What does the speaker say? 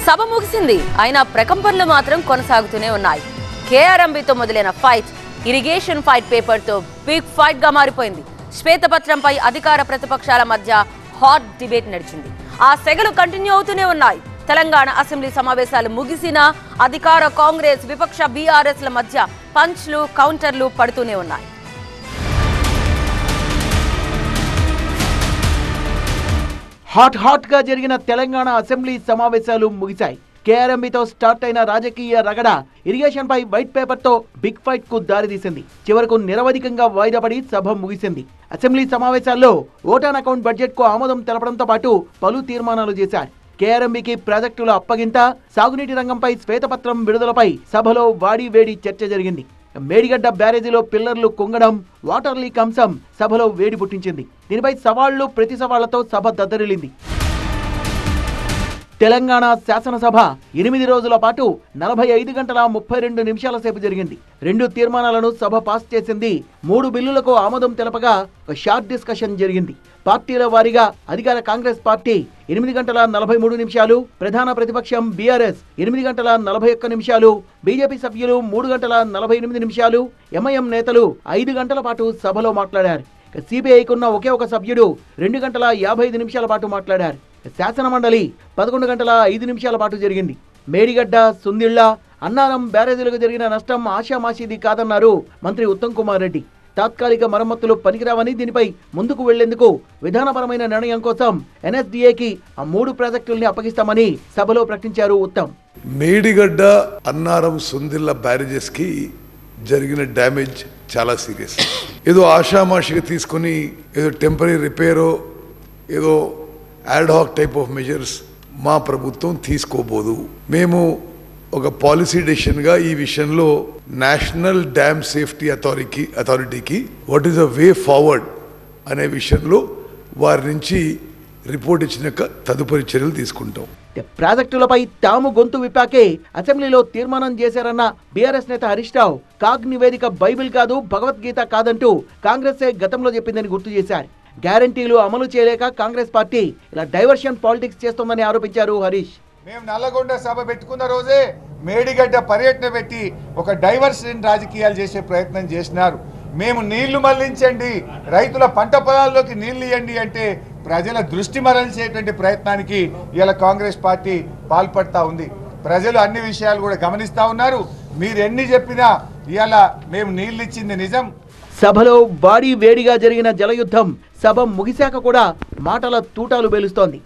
సభ ముగిసింది, అయినా ప్రకంపనలు మాత్రం కొనసాగుతూనే ఉన్నాయి. కేఆర్ఎంబీతో మొదలైన ఫైట్ ఇరిగేషన్ ఫైట్ పేపర్తో బిగ్ ఫైట్ గా మారిపోయింది. శ్వేతపత్రంపై అధికార ప్రతిపక్షాల మధ్య హాట్ డిబేట్ నడిచింది. ఆ సెగలు కంటిన్యూ అవుతూనే ఉన్నాయి. తెలంగాణ అసెంబ్లీ సమావేశాలు ముగిసినా అధికార కాంగ్రెస్, విపక్ష బీఆర్ఎస్ల మధ్య పంచ్లు, కౌంటర్లు పడుతూనే ఉన్నాయి. హాట్ గా జరిగిన తెలంగాణ అసెంబ్లీ సమావేశాలు ముగిశాయి. కేఆర్ఎంబీతో స్టార్ట్ అయిన రాజకీయ రగడ ఇరిగేషన్ పై వైట్ పేపర్ తో బిగ్ ఫైట్ కు దారితీసింది. చివరకు నిరవధికంగా వాయిదా పడి సభ ముగిసింది. అసెంబ్లీ సమావేశాల్లో ఓటాన్ అకౌంట్ బడ్జెట్ కు ఆమోదం తెలపడంతో పాటు పలు తీర్మానాలు చేశారు. కేఆర్ఎంబీకి ప్రాజెక్టుల అప్పగింత, సాగునీటి రంగంపై శ్వేతపత్రం విడుదలపై సభలో వాడి వేడి చర్చ జరిగింది. మేడిగడ్డ బ్యారేజీలో పిల్లర్లు కుంగడం, వాటర్ లీక్ అంశం సభలో వేడి పుట్టించింది. దీనిపై సవాళ్లు, ప్రతి సవాళ్లతో సభ దద్దరిల్లింది. తెలంగాణ శాసనసభ 8 రోజుల పాటు 45 గంటల 32 నిమిషాల సేపు జరిగింది. 2 తీర్మానాలను సభ పాస్ చేసింది. 3 బిల్లులకు ఆమోదం తెలపగా ఒక షార్ట్ డిస్కషన్ జరిగింది. పార్టీల వారీగా అధికార కాంగ్రెస్ పార్టీ 8 గంటల 43 నిమిషాలు, ప్రధాన ప్రతిపక్షం బీఆర్ఎస్ 8 గంటల 41 నిమిషాలు, బీజేపీ సభ్యులు 3 గంటల 48 నిమిషాలు, ఎంఐఎం నేతలు 5 గంటల పాటు సభలో మాట్లాడారు. సిపిఐకున్న ఒకే ఒక సభ్యుడు 2 గంటల 55 నిమిషాల పాటు మాట్లాడారు. శాసన మండలి 11 గంటల 5 నిమిషాల పాటు జరిగింది. మేడిగడ్డ, సుందిళ్ల, అన్నారం బ్యారేజీలకు జరిగిన నష్టం ఆషామాషీది కాదన్నారు మంత్రి ఉత్తమ్ కుమార్ రెడ్డి. తాత్కాలిక మరమ్మతులు పనికిరావని, దీనిపై ముందుకు వెళ్లేందుకు విధానపరమైన నిర్ణయం కోసం ఎన్ఎస్డీఏకి ఆ 3 ప్రాజెక్టుల్ని అప్పగిస్తామని సభలో ప్రకటించారు ఉత్తమ్. మేడిగడ్డ, అన్నారం, సుందిళ్ల బ్యారేజెస్ కి జరిగిన డ్యామేజ్ చాలా సీరియస్. ఏదో ఆషామాషిగా తీసుకుని ఏదో టెంపరీ రిపేరో ఏదో ad hoc type of measures మా ప్రభుత్వం తీసుకోబోదు. మేము ఒక పాలసీ డెసిషన్గా ఈ విషయంలో నేషనల్ డ్యామ్ సేఫ్టీ అథారిటీకి what is the way forward అనే విషయంలో వారి నుంచి రిపోర్ట్ ఇచ్చినాక తదుపరి చర్యలు తీసుకుంటాం. ప్రాజెక్టులపై తాము గొంతు విప్పాకే అసెంబ్లీలో తీర్మానం చేశారన్న బీఆర్ఎస్ నేత హరీష్ రావు, కాగ్ నివేదిక బైబిల్ కాదు, భగవద్గీత కాదంటూ కాంగ్రెసే గతంలో చెప్పిందని గుర్తు చేశారు. గ్యారంటీలు అమలు చేయలేక కాంగ్రెస్ పార్టీ ఇలా డైవర్షన్ పాలిటిక్స్ చేస్తోందని ఆరోపించారు హరీష్. మేము నల్లగొండ సభ పెట్టుకున్న రోజే మేడిగడ్డ పర్యటన పెట్టి ఒక డైవర్షన్ రాజకీయాలు చేసే ప్రయత్నం చేసినారు. మేము నీళ్లు మళ్లించండి, రైతుల పంట పొలాల్లోకి నీళ్లు ఇవ్వండి అంటే ప్రజల దృష్టి మరల్చేటువంటి ప్రయత్నానికి ఇలా కాంగ్రెస్ పార్టీ పాల్పడతా ఉంది. ప్రజలు అన్ని విషయాలు కూడా గమనిస్తా ఉన్నారు. మీరు ఎన్ని చెప్పినా ఇలా మేము నీళ్లు ఇచ్చింది నిజం. సభలో భారీ వేడిగా జరిగిన జలయుద్ధం సభ ముగిశాక కూడా మాటల తూటాలు పేలుస్తోంది.